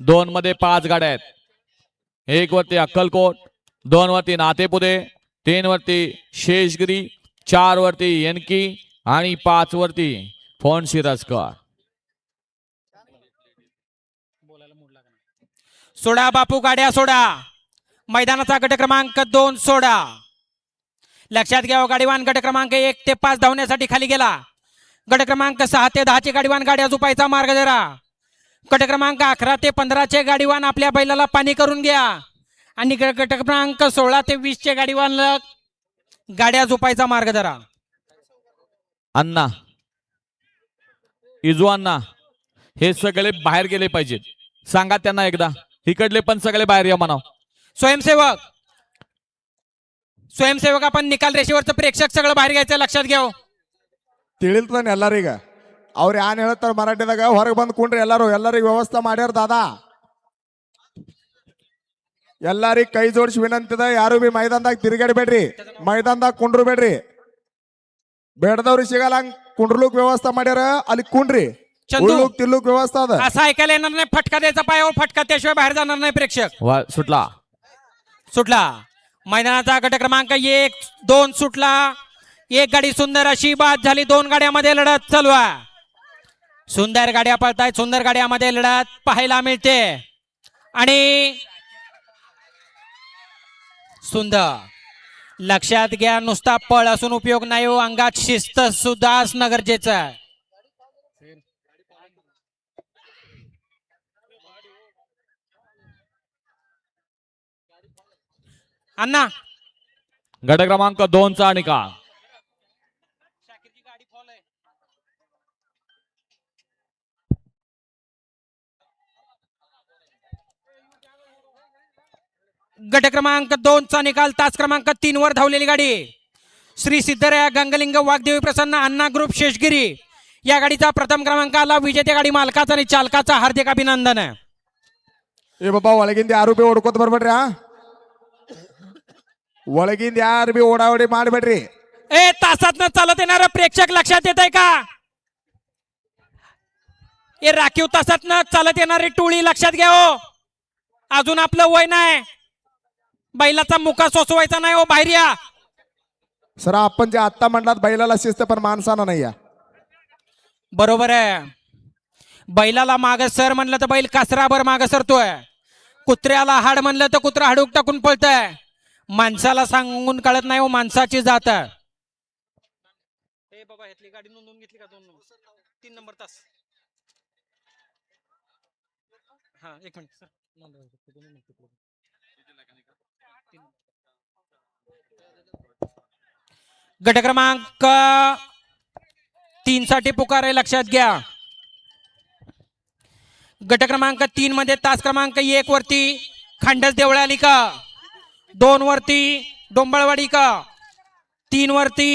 2 मध्ये 5 गाड्या आहेत. 1 वरती अक्कलकोट, 2 वरती नातेपुते, 3 वरती शेषगिरी, 4 वरती येनकी आणि 5 वरती फोन शिरस्कर. सोडा बापू गाड्या सोडा. मैदानाचा गट क्रमांक 2 सोडा. लक्षात घ्या गाडीवान गट क्रमांक 1 ते 5 धावण्यासाठी खाली गेला. गट क्रमांक 6 ते 10 चे गाडीवान गाड्या झोपायचा मार्ग जरा. गट क्रमांक 11 ते 15 चे गाडीवान आपल्या बैलाला पाणी करून घ्या. आणि गट क्रमांक 16 ते 20 चे गाडीवान गाड्या झोपायचा मार्ग जरा. अण्णा इजू अण्णा हे सगळे बाहेर गेले पाहिजेत. सांगा त्यांना एकदा इकडले पण सगळे बाहेर या म्हणाव. स्वयंसेवक स्वयंसेवक आपण निकाल रेषेवरचं प्रेक्षक सगळं बाहेर घ्यायचं लक्षात घ्या. ತಿಳಿಲ್ತಾನೆ ಎಲ್ಲರಿಗ ಅವ್ರು ಏನ್ ಹೇಳ್ತಾರ ಮರಾಠಿದಾಗ ಹೊರಗೆ ಬಂದು ಕುಂಡ್ರಿ ಎಲ್ಲರಿಗೂ ವ್ಯವಸ್ಥೆ ಮಾಡ್ಯಾರ ದಾದಾ. ಎಲ್ಲರಿಗೂ ಕೈ ಜೋಡಿಸಿ ವಿನಂತಿದ ಯಾರು ಬಿ ಮೈದಾನದಾಗ ತಿರುಗಾಡಬೇಡ್ರಿ, ಮೈದಾನದಾಗ ಕುಂಡ್ರು ಬೇಡ್ರಿ. ಬೇಡದವ್ರಿಗೆ ಸಿಗಲ್ಲ ಕುಂಡ್ರಲುಕ್ ವ್ಯವಸ್ಥೆ ಮಾಡ್ಯಾರ ಅಲ್ಲಿ ಕುಂಡ್ರಿ. चंदू तिल्लूक व्यवस्था अದ. असं ऐकायला येणार नाही. फटका द्यायचा पायावर फटका त्याशिवाय बाहेर जाणार नाही प्रेक्षक. सुटला सुटला. मैदानाचा गट क्रमांक 1 2 सुटला. एक गाडी सुंदर अशी बाद झाली. 2 गाड्यामध्ये लढत चालू आहे. सुंदर गाड्या पळतायत. सुंदर गाड्यामध्ये लढत पाहायला मिळते. आणि सुंदर लक्षात घ्या नुसता पळ असून उपयोग नाही हो. अंगात शिस्त सुद्धा असणं गरजेचं आहे. अण्णा गट क्रमांक 2 चा निकाल. गट क्रमांक 2 चा निकाल. तास क्रमांक 3 वर धावलेली गाडी श्री सिद्धराया गंगलिंग वाघदेवी प्रसन्न अण्णा ग्रुप शेषगिरी या गाडीचा प्रथम क्रमांक आला. विजेत्या गाडी मालकाचा आणि चालकाचा हार्दिक अभिनंदन आहे. ಏ ಬಾಬಾ ಒಳಗಿಂದ ಯಾರು ಬಿ ಓಡ್ಕೋತ ಬರ್ಬೇಡ್ರಿ. ಒಳಗಿಂದ ಯಾರು ಬಿ ಓಡಾವಡಿ ಮಾಡಬೇಡ್ರಿ. ए तासातनं चालत येणारं प्रेक्षक लक्षात येत आहे का? हे राखीव तासातनं चालत येणारी टोळी लक्षात घ्या हो. अजून आपलं वय नाही. बैलाचा मुका सोसवायचा नाही हो. बाहेर या. सर आपण जे आत्ता म्हणलात बैलाला शिस्त पण माणसाना नाही या. बरोबर आहे. बैलाला माग सर म्हणलं तर बैल कासराभर माग सरतोय. कुत्र्याला हाड म्हणलं तर कुत्रा हाडूक टाकून पळतय. माणसाला सांगून कळत नाही हो. माणसाची जात आहे. बाबा ह्यातली गाडी नोंदवून घेतली का? 3 नंबर तास. हा 1 मिनिट सर. गट क्रमांक 3 साठी पुकार आहे लक्षात घ्या. गट क्रमांक 3 मध्ये तास क्रमांक 1 वरती खंडस देवळाली का, 2 वरती डोंबळवाडी का, 3 वरती